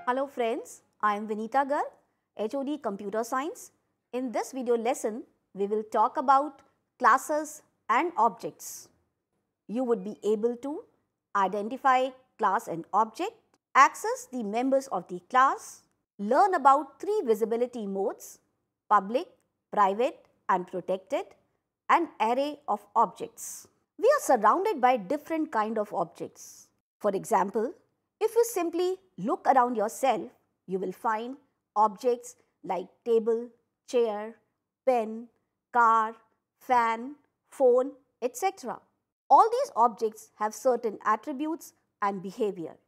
Hello friends, I am Vinita Garg, HOD Computer Science. In this video lesson, we will talk about classes and objects. You would be able to identify class and object, access the members of the class, learn about three visibility modes: public, private and protected, an array of objects. We are surrounded by different kind of objects. For example, if you simply look around yourself, you will find objects like table, chair, pen, car, fan, phone, etc. All these objects have certain attributes and behavior,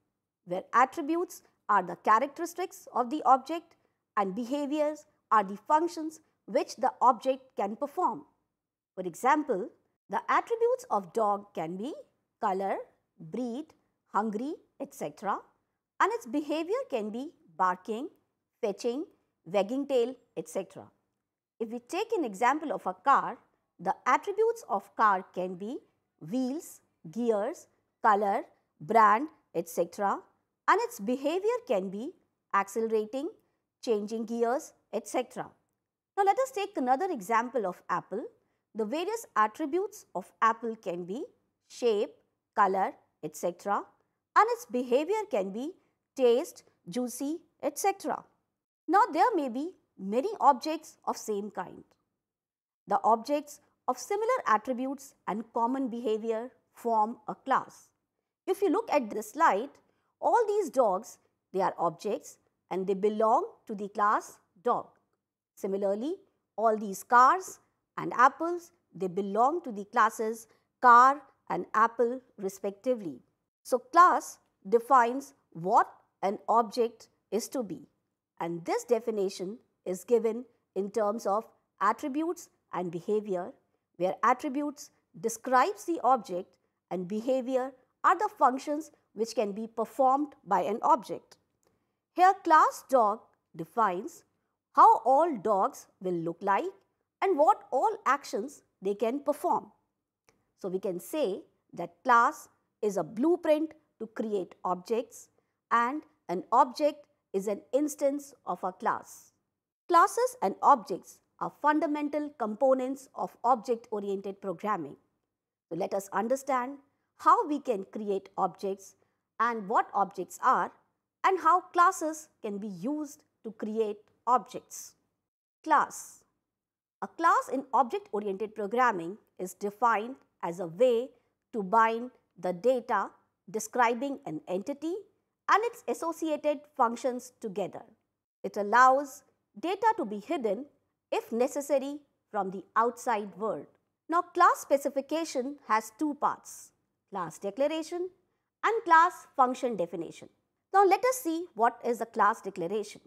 where attributes are the characteristics of the object and behaviors are the functions which the object can perform. For example, the attributes of dog can be color, breed, hungry, etc. and its behavior can be barking, fetching, wagging tail, etc. If we take an example of a car, the attributes of car can be wheels, gears, color, brand, etc. and its behavior can be accelerating, changing gears, etc. Now let us take another example of apple. The various attributes of apple can be shape, color, etc. and its behavior can be taste, juicy, etc. Now there may be many objects of same kind. The objects of similar attributes and common behavior form a class. If you look at this slide, all these dogs, they are objects and they belong to the class dog. Similarly, all these cars and apples, they belong to the classes car and apple respectively. So class defines what an object is to be, and this definition is given in terms of attributes and behavior, where attributes describes the object and behavior are the functions which can be performed by an object. Here class dog defines how all dogs will look like and what all actions they can perform. So we can say that class is a blueprint to create objects and an object is an instance of a class. Classes and objects are fundamental components of object-oriented programming. So let us understand how we can create objects and what objects are and how classes can be used to create objects. Class. A class in object-oriented programming is defined as a way to bind the data describing an entity and its associated functions together. It allows data to be hidden if necessary from the outside world. Now class specification has two parts: class declaration and class function definition. Now let us see what is a class declaration.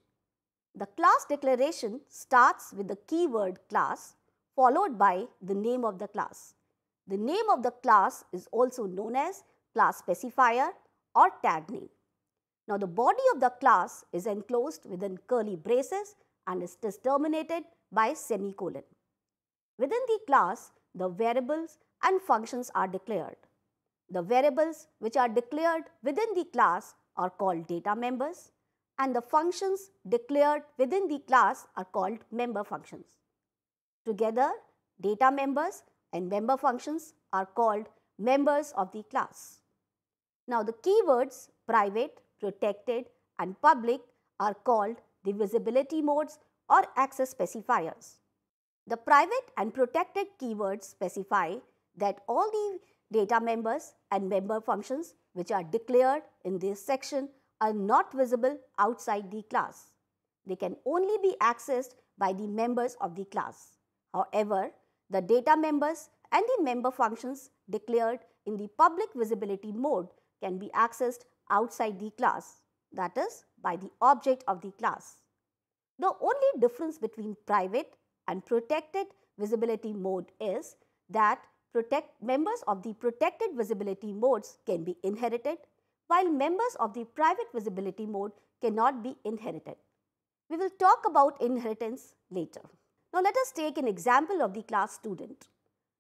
The class declaration starts with the keyword class followed by the name of the class. The name of the class is also known as class specifier or tag name. Now the body of the class is enclosed within curly braces and is terminated by semicolon. Within the class, the variables and functions are declared. The variables which are declared within the class are called data members, and the functions declared within the class are called member functions. Together, data members and member functions are called members of the class. Now the keywords private, protected and public are called the visibility modes or access specifiers. The private and protected keywords specify that all the data members and member functions which are declared in this section are not visible outside the class. They can only be accessed by the members of the class. However, the data members and the member functions declared in the public visibility mode can be accessed outside the class, that is, by the object of the class. The only difference between private and protected visibility mode is that members of the protected visibility modes can be inherited, while members of the private visibility mode cannot be inherited. We will talk about inheritance later. Now let us take an example of the class student.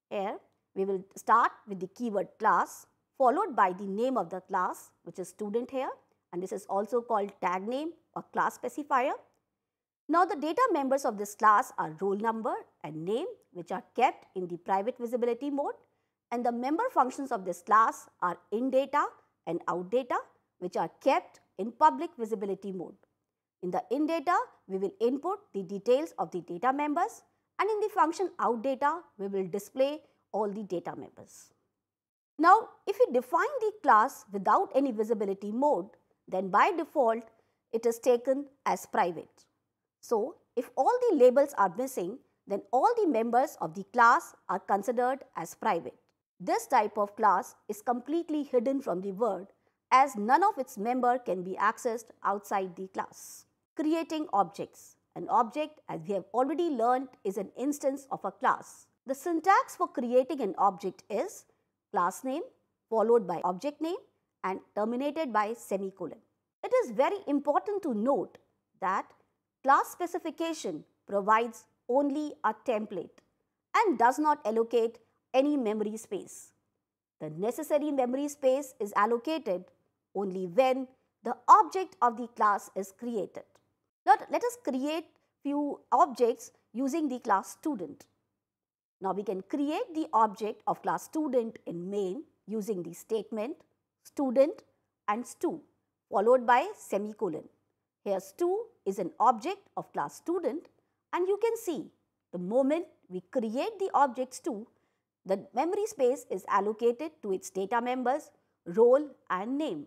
Here we will start with the keyword class followed by the name of the class, which is student here, and this is also called tag name or class specifier. Now the data members of this class are roll number and name, which are kept in the private visibility mode, and the member functions of this class are inData and outData, which are kept in public visibility mode. In the inData, we will input the details of the data members, and in the function outData, we will display all the data members. Now, if we define the class without any visibility mode, then by default, it is taken as private. So, if all the labels are missing, then all the members of the class are considered as private. This type of class is completely hidden from the world, as none of its members can be accessed outside the class. Creating objects. An object, as we have already learned, is an instance of a class. The syntax for creating an object is class name followed by object name and terminated by semicolon. It is very important to note that class specification provides only a template and does not allocate any memory space. The necessary memory space is allocated only when the object of the class is created. Now, let us create few objects using the class student. Now, we can create the object of class student in main using the statement student and stu followed by semicolon. Here stu is an object of class student, and you can see the moment we create the object stu, the memory space is allocated to its data members, role and name.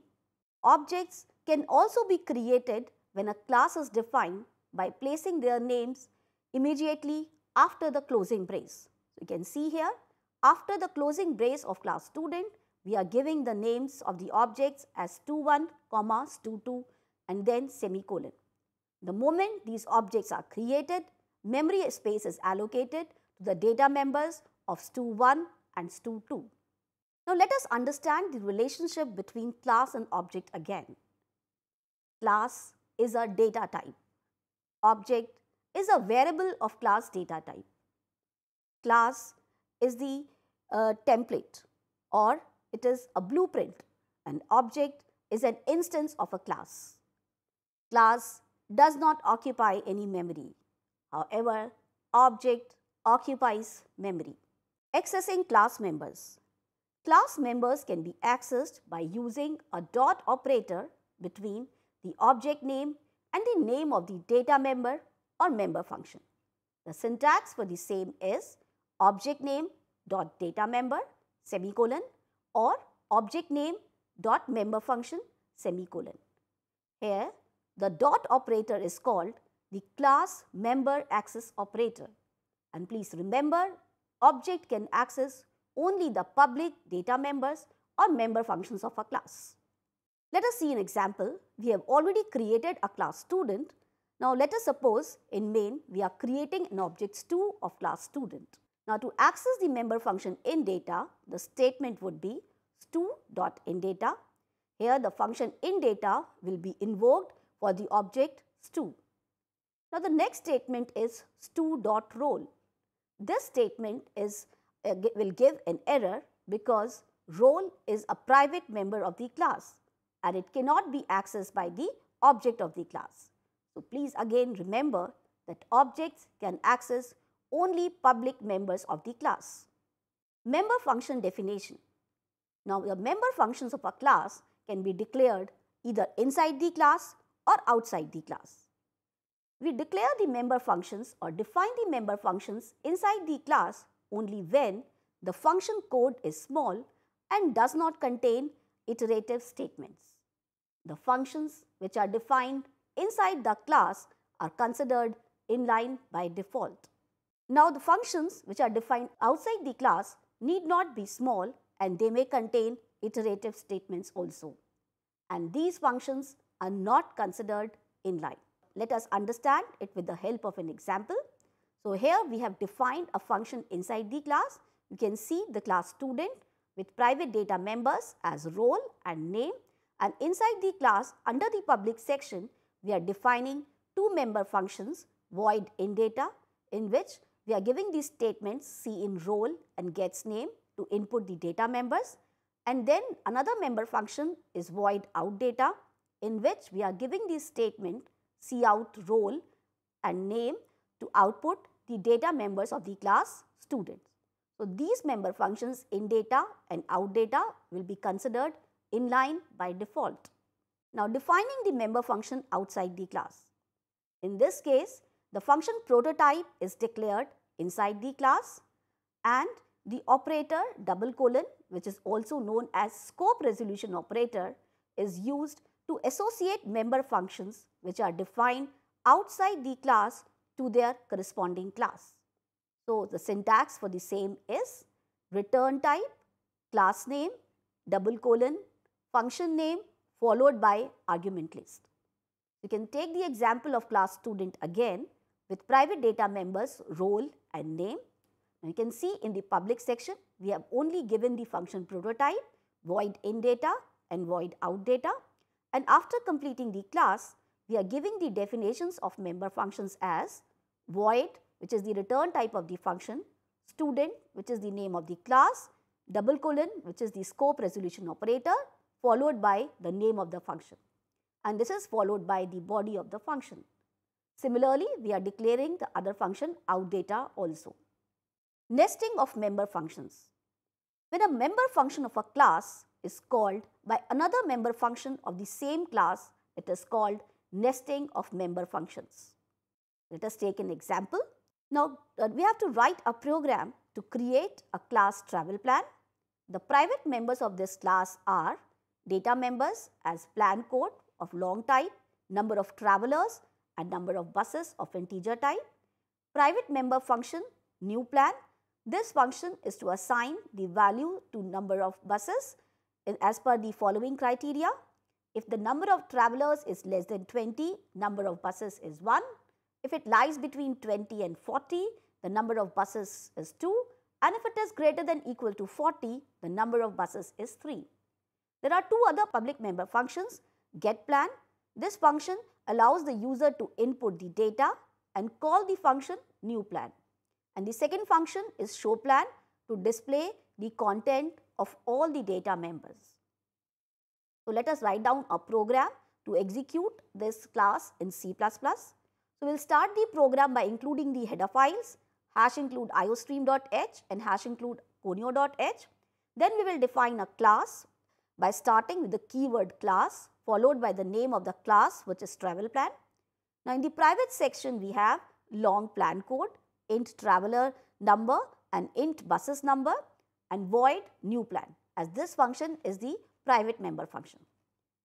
Objects can also be created when a class is defined by placing their names immediately after the closing brace. So, you can see here, after the closing brace of class student, we are giving the names of the objects as stu1, stu2 and then semicolon. The moment these objects are created, memory space is allocated to the data members of stu1 and stu2. Now, let us understand the relationship between class and object again. Class is a data type. Object is a variable of class data type. Class is the template, or it is a blueprint, and object is an instance of a class. Class does not occupy any memory. However, object occupies memory. Accessing class members. Class members can be accessed by using a dot operator between the object name and the name of the data member or member function. The syntax for the same is object name dot data member semicolon or object name dot member function semicolon. Here, the dot operator is called the class member access operator. And please remember, object can access only the public data members or member functions of a class. Let us see an example. We have already created a class student. Now, let us suppose in main we are creating an object stu of class student. Now, to access the member function inData, the statement would be stu.inData. Here, the function inData will be invoked for the object stu. Now, the next statement is stu.roll. This statement will give an error because role is a private member of the class and it cannot be accessed by the object of the class. So, please again remember that objects can access only public members of the class. Member function definition. Now, the member functions of a class can be declared either inside the class or outside the class. We declare the member functions or define the member functions inside the class only when the function code is small and does not contain iterative statements. The functions which are defined inside the class are considered inline by default. Now, the functions which are defined outside the class need not be small and they may contain iterative statements also. And these functions are not considered inline. Let us understand it with the help of an example. So, here we have defined a function inside the class. You can see the class student with private data members as role and name, and inside the class under the public section we are defining two member functions void inData, in which we are giving these statements cInRoll and getsName to input the data members, and then another member function is void outData, in which we are giving the statement cout roll and name to output the data members of the class students. So, these member functions in data and out data will be considered inline by default. Now, defining the member function outside the class. In this case, the function prototype is declared inside the class and the operator double colon, which is also known as scope resolution operator, is used to associate member functions which are defined outside the class to their corresponding class. So, the syntax for the same is return type, class name, double colon, function name followed by argument list. You can take the example of class student again with private data members roll and name. Now, you can see in the public section we have only given the function prototype, void in data and void out data, and after completing the class we are giving the definitions of member functions as void, which is the return type of the function, student, which is the name of the class, double colon, which is the scope resolution operator, followed by the name of the function, and this is followed by the body of the function. Similarly, we are declaring the other function out data also. Nesting of member functions. When a member function of a class is called by another member function of the same class, it is called nesting of member functions. Let us take an example. Now, we have to write a program to create a class travel plan. The private members of this class are data members as plan code of long type, number of travelers and number of buses of integer type. Private member function new plan. This function is to assign the value to number of buses as per the following criteria. If the number of travelers is less than 20, number of buses is 1. If it lies between 20 and 40, the number of buses is 2, and if it is greater than equal to 40, the number of buses is 3. There are two other public member functions, getPlan. This function allows the user to input the data and call the function newPlan. And the second function is showPlan to display the content of all the data members. So, let us write down a program to execute this class in C++. So, we will start the program by including the header files #include iostream.h and #include conio.h. Then we will define a class by starting with the keyword class followed by the name of the class, which is travel plan. Now, in the private section we have long plan code, int traveler number and int buses number, and void new plan, as this function is the private member function.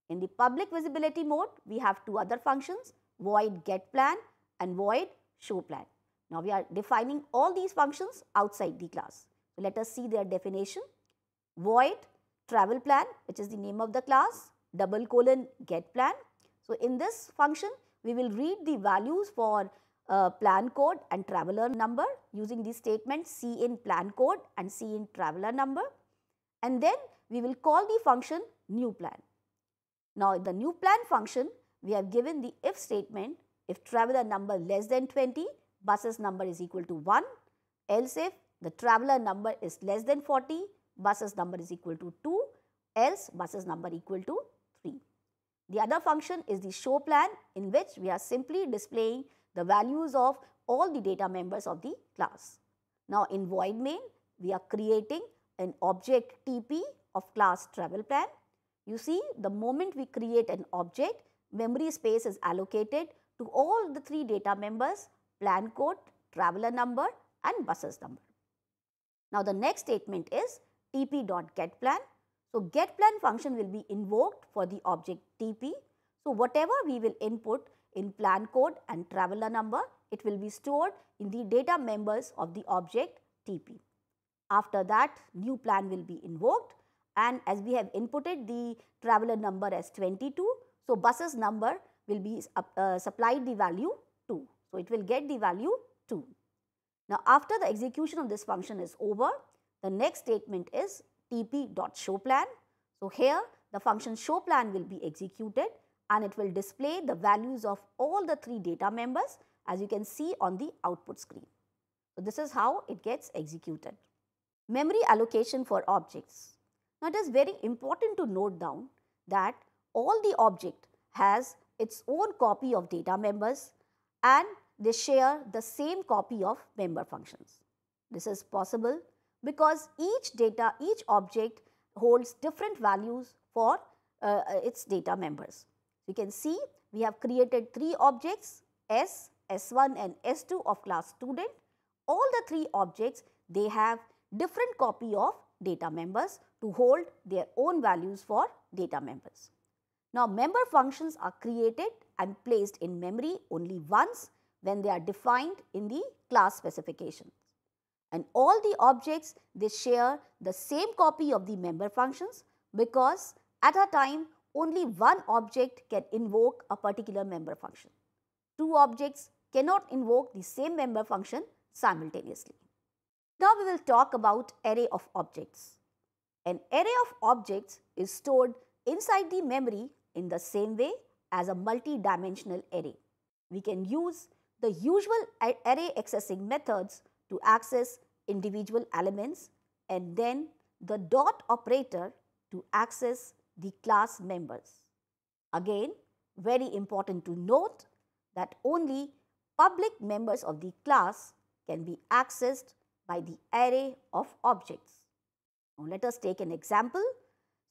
In the public visibility mode we have two other functions, void getPlan and void showPlan. Now, we are defining all these functions outside the class. So, let us see their definition. Void travel plan, which is the name of the class, double colon getPlan. So, in this function we will read the values for plan code and traveler number using the statement cin plan code and cin traveler number, and then we will call the function newPlan. Now, in the newPlan function we have given the if statement if traveler number less than 20, buses number is equal to 1, else if the traveler number is less than 40, buses number is equal to 2, else buses number equal to 3. The other function is the showPlan, in which we are simply displaying the values of all the data members of the class. Now, in void main we are creating an object TP of class travel plan. You see, the moment we create an object, memory space is allocated to all the three data members, plan code, traveler number and buses number. Now, the next statement is tp.getPlan. So, getPlan function will be invoked for the object TP. So, whatever we will input in plan code and traveler number, it will be stored in the data members of the object TP. After that, new plan will be invoked, and as we have inputted the traveler number as 22, so buses number will be supplied the value 2. So, it will get the value 2. Now, after the execution of this function is over, the next statement is tp.showPlan. So, here the function showPlan will be executed and it will display the values of all the three data members, as you can see on the output screen. So, this is how it gets executed. Memory allocation for objects. Now, it is very important to note down that all the objects has its own copy of data members and they share the same copy of member functions. This is possible because each object holds different values for its data members. You can see we have created 3 objects S, S1 and S2 of class student. All the 3 objects, they have different copy of data members to hold their own values for data members. Now, member functions are created and placed in memory only once when they are defined in the class specifications. And all the objects, they share the same copy of the member functions because at a time only one object can invoke a particular member function. 2 objects cannot invoke the same member function simultaneously. Now, we will talk about array of objects. An array of objects is stored inside the memory in the same way as a multi-dimensional array. We can use the usual array accessing methods to access individual elements and then the dot operator to access the class members. Again, very important to note that only public members of the class can be accessed by the array of objects. Now, let us take an example.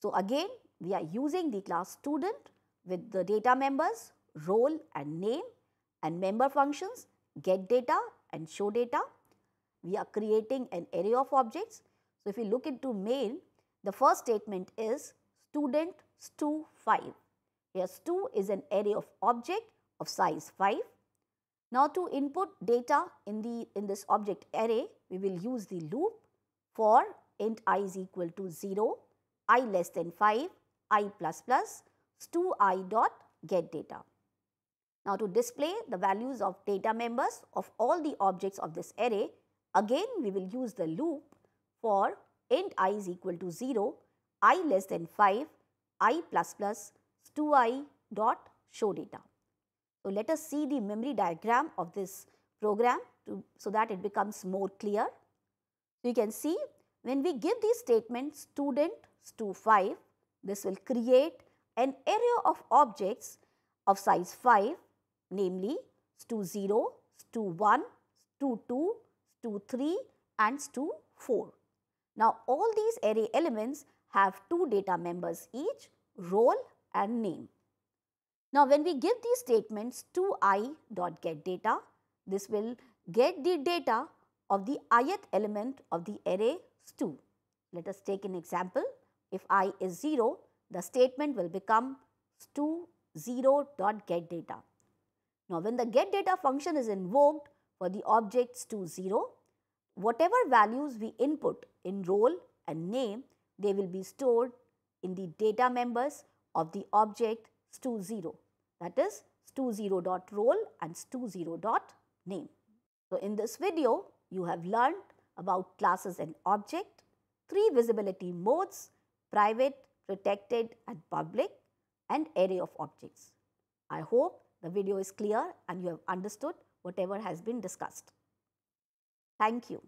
So, again we are using the class student with the data members role and name and member functions get data and show data. We are creating an array of objects. So, if you look into main, the first statement is student stu5. Here stu is an array of object of size 5. Now, to input data in this object array, we will use the loop for int I is equal to 0, I less than 5, I plus plus, stu I dot get data. Now, to display the values of data members of all the objects of this array, again we will use the loop for int I is equal to 0, I less than 5, I plus plus, stu I dot show data. So, let us see the memory diagram of this program so that it becomes more clear. So, you can see when we give these statements student stu5, this will create an array of objects of size 5, namely stu0, stu1, stu2, stu3 and stu4. Now, all these array elements have 2 data members each, role and name. Now, when we give these statements to I dot get data, this will get the data of the ith element of the array stu. Let us take an example. If I is 0, the statement will become stu0 dot get data. Now, when the get data function is invoked for the object stu0, whatever values we input in role and name, they will be stored in the data members of the object stu0, that is stu0 dot role and stu0 dot name. So, in this video, you have learned about classes and object, 3 visibility modes, private, protected and public, and array of objects. I hope the video is clear and you have understood whatever has been discussed. Thank you.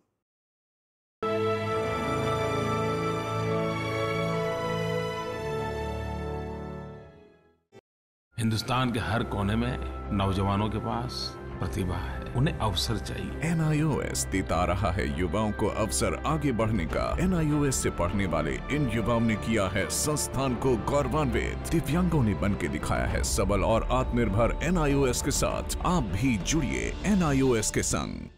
Hindustan के हर कोने में नौजवानों के पास प्रतिभा है, उन्हें अवसर चाहिए। NIOS देता रहा है युवाओं को अवसर आगे बढ़ने का। NIOS से पढ़ने वाले इन युवाओं ने किया है संस्थान को गौरवान्वित। दिव्यांगों ने बन के दिखाया है सबल और आत्मनिर्भर। NIOS के साथ आप भी जुड़िए NIOS के संग।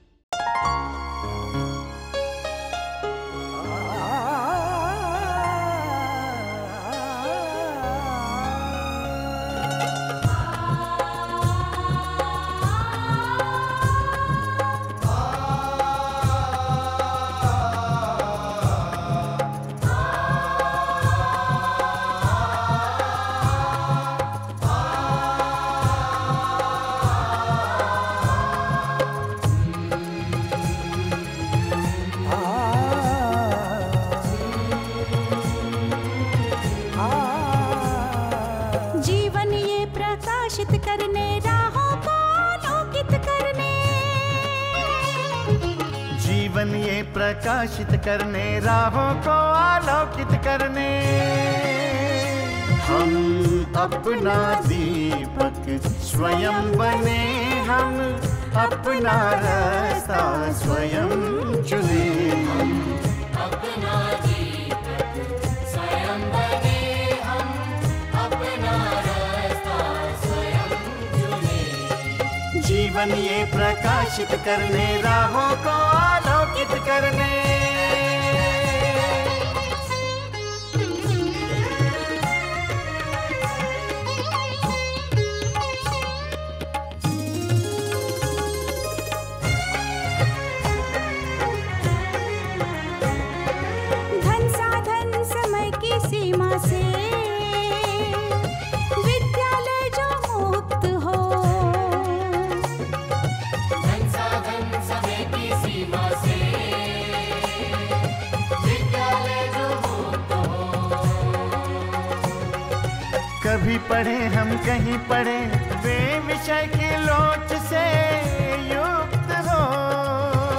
प्रकाशित करने राहों को आलोकित करने हम अपना दीपक स्वयं बने, हम अपना रास्ता स्वयं चुने। हम अपना दीपक स्वयं बने, हम अपना रास्ता स्वयं चुने। जीवन ये प्रकाशित करने, राहों को आलोकित करने। सीमा से विद्यालय जो मुक्त हो, धन साधन समय की सीमा से विद्यालय जो मुक्त हो। कभी पढ़े हम कहीं पढ़े, वे विषय की लोच से युक्त हो।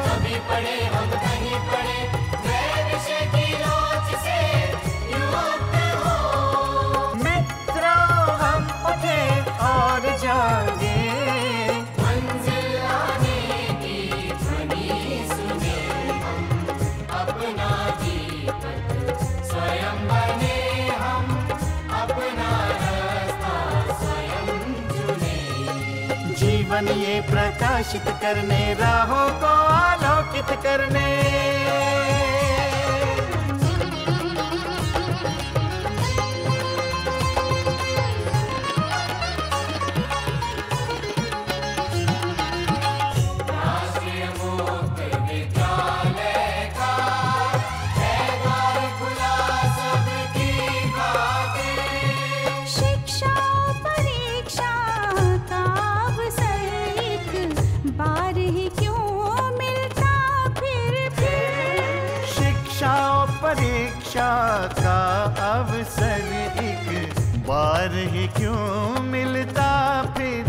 कभी पढ़े हम कहीं पढ़े, वे विषय की लोच से और जागे, मंजिल आने की ध्वनि सुने। हम अपना दीपक स्वयं बने, हम अपना रास्ता स्वयं चुने। जीवन ये प्रकाशित करने, राहों को आलोकित करने। परीक्षा का अवसर एक बार ही क्यों मिलता फिर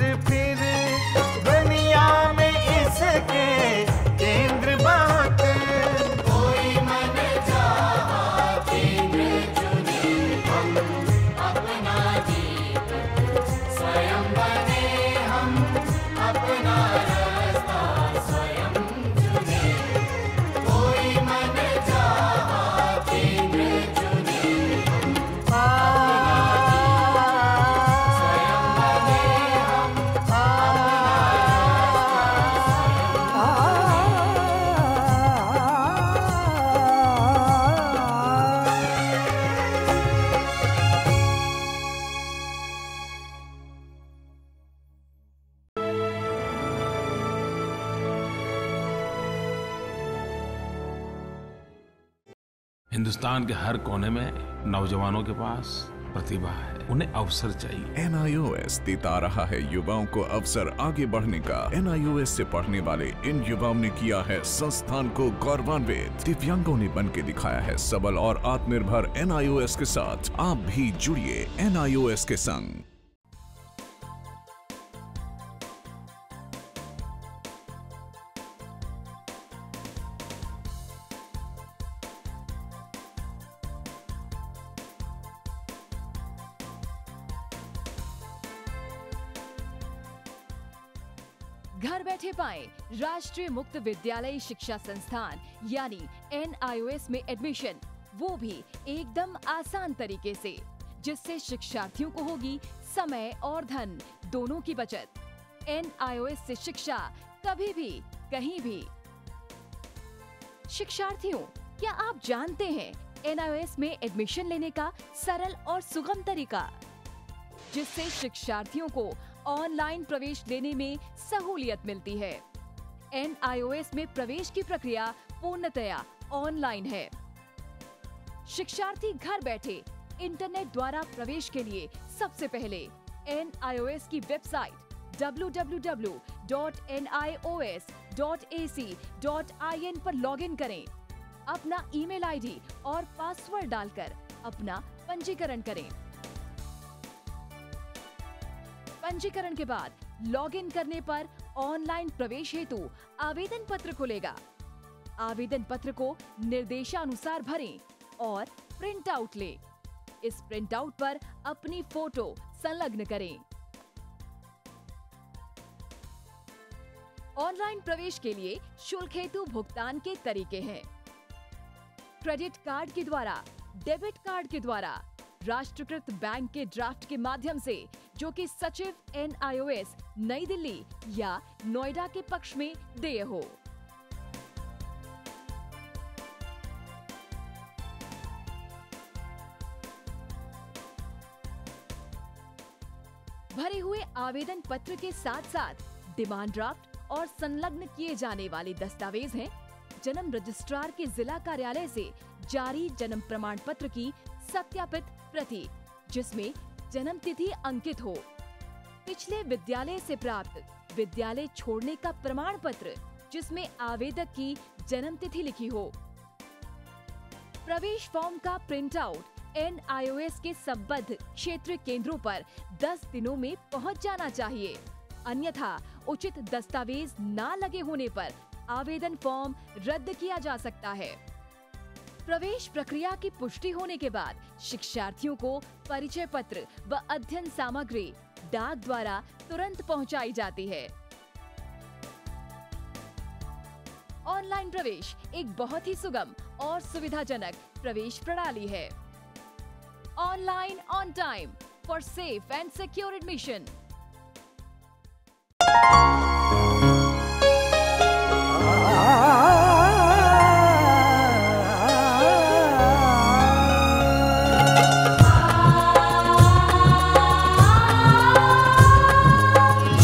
दुनिया में इसके केंद्र बात। कोई मन चाहा केंद्र चुने, हम अपना दीपक स्वयं बने, हम अपना रास्ता स्वयं चुने। कोई मन हिंदुस्तान के हर कोने में नौजवानों के पास प्रतिभा है, उन्हें अवसर चाहिए। NIOS देता रहा है युवाओं को अवसर आगे बढ़ने का। NIOS से पढ़ने वाले इन युवाओं ने किया है संस्थान को गौरवान्वित। दिव्यांगों ने बन के दिखाया है सबल और आत्मनिर्भर। NIOS के साथ आप भी जुड़िए NIOS के संग। घर बैठे पाएं राष्ट्रीय मुक्त विद्यालय शिक्षा संस्थान यानी NIOS में एडमिशन, वो भी एकदम आसान तरीके से, जिससे शिक्षार्थियों को होगी समय और धन दोनों की बचत। NIOS से शिक्षा कभी भी कहीं भी। शिक्षार्थियों, क्या आप जानते हैं NIOS में एडमिशन लेने का सरल और सुगम तरीका, जिससे शिक्षार्थियों को ऑनलाइन प्रवेश लेने में सहूलियत मिलती है। NIOS में प्रवेश की प्रक्रिया पूर्णतया ऑनलाइन है। शिक्षार्थी घर बैठे इंटरनेट द्वारा प्रवेश के लिए सबसे पहले NIOS की वेबसाइट www.nios.ac.in पर लॉगिन करें। अपना ईमेल आईडी और पासवर्ड डालकर अपना पंजीकरण करें। पंजीकरण के बाद लॉगिन करने पर ऑनलाइन प्रवेश हेतु आवेदन पत्र खुलेगा। आवेदन पत्र को निर्देशानुसार भरें और प्रिंट आउट लें। इस प्रिंट आउट पर अपनी फोटो संलग्न करें। ऑनलाइन प्रवेश के लिए शुल्क हेतु भुगतान के तरीके हैं: क्रेडिट कार्ड के द्वारा, डेबिट कार्ड के द्वारा, राष्ट्रीयकृत बैंक के ड्राफ्ट के माध्यम से, जो कि सचिव NIOS नई दिल्ली या नोएडा के पक्ष में देय हो। भरे हुए आवेदन पत्र के साथ साथ डिमांड ड्राफ्ट और संलग्न किए जाने वाले दस्तावेज हैं: जन्म रजिस्ट्रार के जिला कार्यालय से जारी जन्म प्रमाण पत्र की सत्यापित प्रति, जिसमें जन्म तिथि अंकित हो, पिछले विद्यालय से प्राप्त विद्यालय छोड़ने का प्रमाण पत्र, जिसमें आवेदक की जन्म तिथि लिखी हो। प्रवेश फॉर्म का प्रिंट आउट NIOS के संबद्ध क्षेत्रीय केंद्रों पर 10 दिनों में पहुंच जाना चाहिए, अन्यथा उचित दस्तावेज न लगे होने पर आवेदन फॉर्म रद्द किया जा सकता है। प्रवेश प्रक्रिया की पुष्टि होने के बाद शिक्षार्थियों को परिचय पत्र व अध्ययन सामग्री डाक द्वारा तुरंत पहुंचाई जाती है। ऑनलाइन प्रवेश एक बहुत ही सुगम और सुविधाजनक प्रवेश प्रणाली है। Online on time for safe and secure admission.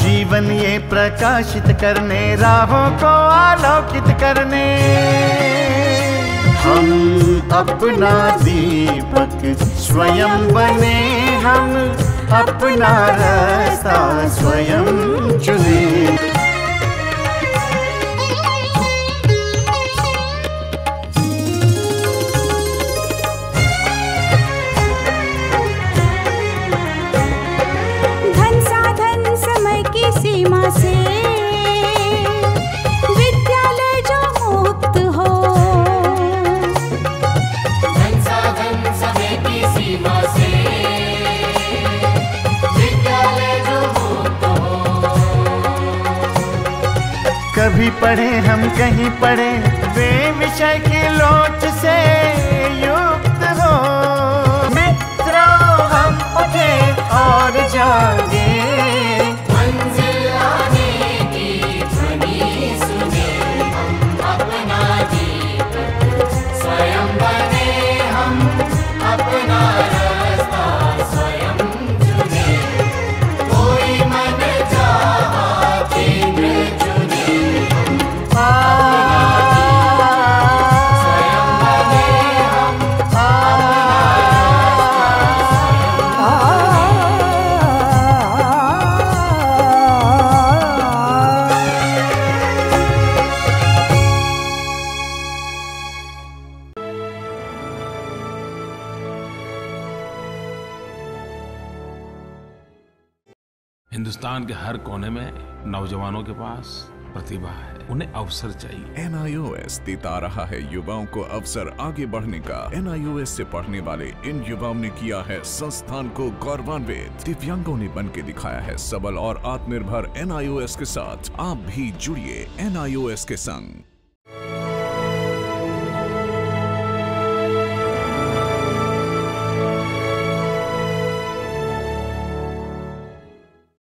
जीवन ये प्रकाशित करने, राहों को आलोकित करने, हम अपना दीपक स्वयं बने, हम अपना रास्ता स्वयं चुने। धन साधन समय की सीमा से विद्यालय जो मुक्त हो, धन साधन समय की सीमा से विद्यालय जो मुक्त हो। कभी पढ़े हम कहीं पढ़े, वे विषय की लोच से युक्त हो। मित्रों हम उठे और जागे, मंजिल आने की ध्वनि सुने, हम अपना दीपक स्वयं बने, हम अपना रास्ता स्वयं चुने। कोई मन चाहा केंद्र चुने, स्वयं बने, हम हिंदुस्तान के हर कोने में नौजवानों के पास प्रतिभा है, उन्हें अवसर चाहिए। NIOS देता रहा है युवाओं को अवसर आगे बढ़ने का। NIOS से पढ़ने वाले इन युवाओं ने किया है संस्थान को गौरवान्वित। दिव्यांगों ने बन के दिखाया है सबल और आत्मनिर्भर। NIOS के साथ आप भी जुड़िए NIOS के संग।